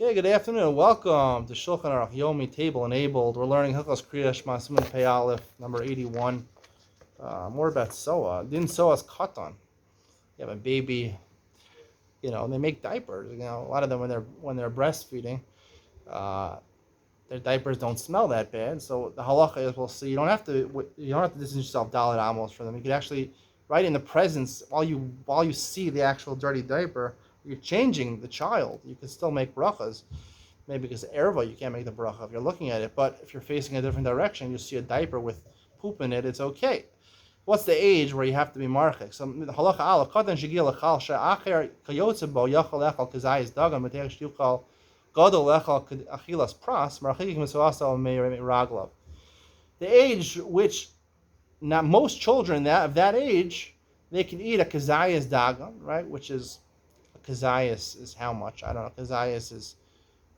Okay, good afternoon. Welcome to Shulchan Aruch Yomi Table Enabled. We're learning Hilchos Kriya Shema Siman Pei Aleph, number 81. More about Soa. Din Soa's katan. You have a baby, and they make diapers. A lot of them when they're breastfeeding, their diapers don't smell that bad. So the halacha is, we'll see. You don't have to distance yourself dalit amos for them. You could actually, right in the presence, while you see the actual dirty diaper, you're changing the child. You can still make brachas. Maybe because erva, you can't make the bracha if you're looking at it. But if you're facing a different direction, you see a diaper with poop in it, it's okay. What's the age where you have to be marchik? So the halacha ala katan shigil lechal she'acher kayotze bo yachal echal kazayis dagan matech shtuchal gadol echal achilas pras marchikim mesuasa raglav. The age which not most children of that age, they can eat a kazayis dagan, right? Which is a kazayis is how much? I don't know. Kazayis is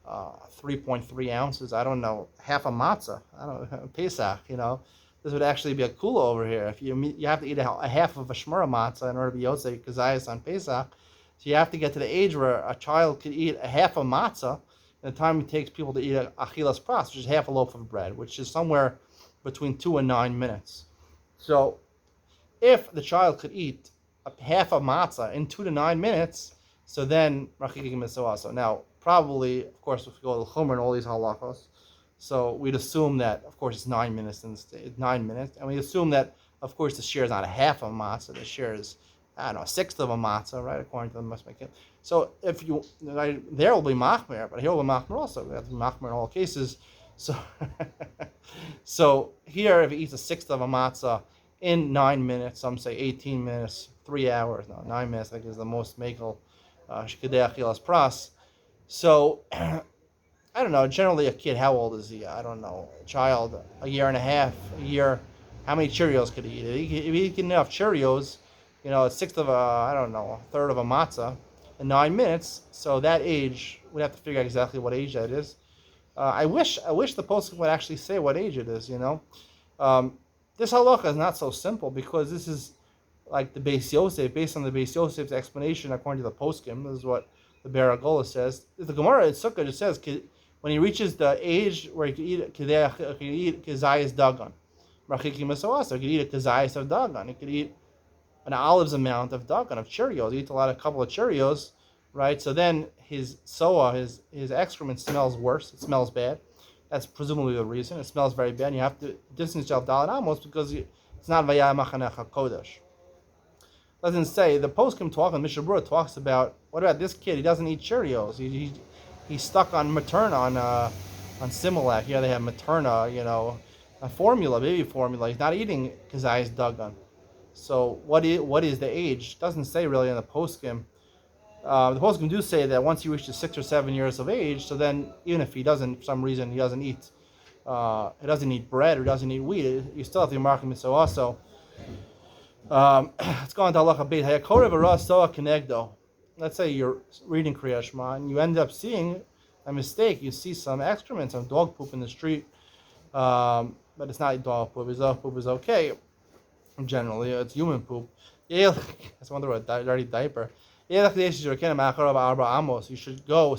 3.3 ounces. I don't know, half a matzah. I don't know, Pesach. This would actually be a kula over here. If you have to eat a half of a shmura matzah in order to be yosei kazayas on Pesach, so you have to get to the age where a child could eat a half a matzah. And the time it takes people to eat a achilas pras, which is half a loaf of bread, which is somewhere between 2 and 9 minutes. So, if the child could eat a half a matzah in 2 to 9 minutes, so then rachikim misoaso. Now, probably, of course, if we go to the Chumer and all these halachos, so we'd assume that, of course, it's 9 minutes, and we assume that, of course, the share is not a half of a matzah, the share is, a sixth of a matzah, right, according to the Masmekil. So if you, there will be machmer, but here will be machmer also. We have to be machmer in all cases. So, so here, if he eats a sixth of a matzah in 9 minutes, some say 18 minutes, 3 hours, 9 minutes, I think is the most mekel, shkidei achilas pras. So, I don't know, generally a kid, how old is he? I don't know, a child, a year and a half, a year, how many Cheerios could he eat? If he can enough Cheerios, a sixth of a third of a matzah in 9 minutes, so that age, we'd have to figure out exactly what age that is. I wish the poskim would actually say what age it is, This halacha is not so simple because this is like the Beis Yosef, based on the Beis Yosef's explanation according to the poskim. This is what the Beragola says. The Gemara in Sukkah just says when he reaches the age where he could eat kazayis dagan, rachikim misoasa, he could eat a kazayis of dagan. He could eat an olive's amount of dagan, of Cheerios. He eats a couple of Cheerios, right? So then his soa, his excrement smells worse. It smells bad. That's presumably the reason. It smells very bad. And you have to distance yourself dalet amos because it's not vayah machanecha kodesh. Doesn't say, the poskim talk, and Mishnah Berurah talks about, what about this kid? He doesn't eat Cheerios. He's stuck on Materna, on Similac. Here they have Materna, a formula, baby formula. He's not eating kazayis dagan. So what is the age? Doesn't say really in the poskim. The poskim do say that once he reaches 6 or 7 years of age, so then even if he doesn't, for some reason, he doesn't eat bread or doesn't eat wheat, you still have to mark him. So also, let's go on to halacha beit. Hayakorev ara soa kenegdo. Let's say you're reading Kriya Shema and you end up seeing a mistake. You see some excrement, some dog poop in the street, but it's not dog poop. Dog poop is okay. Generally, it's human poop. That's one of the dirty diaper. You should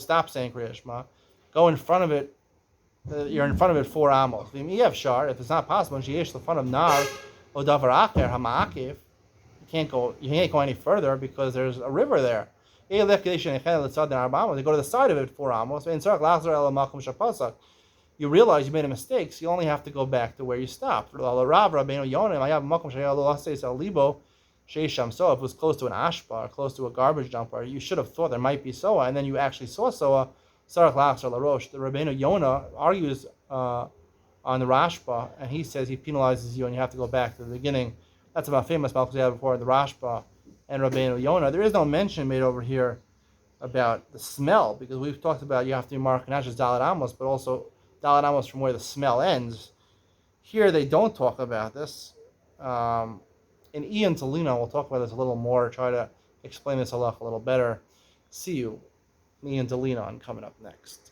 stop saying Kriya Shema. Go in front of it. You're in front of it 4 amos. If it's not possible, in front of nar or davar acher hamaakiv, you can't go any further because there's a river there. They go to the side of it 4 amos. You realize you made a mistake, so you only have to go back to where you stopped. So if it was close to an ashpa or close to a garbage dumper, you should have thought there might be soa, and then you actually saw soa. The Rabbeinu Yonah argues on the Rashba, and he says he penalizes you, and you have to go back to the beginning. That's about famous Malchus we had before, the Rashba and Rabbeinu Yonah. There is no mention made over here about the smell, because we've talked about you have to be marked not just Dalet Amos, but also Dalet Amos from where the smell ends. Here they don't talk about this. In Ian Tolino, we'll talk about this a little more, try to explain this halach a little better. See you, Ian Tolino, coming up next.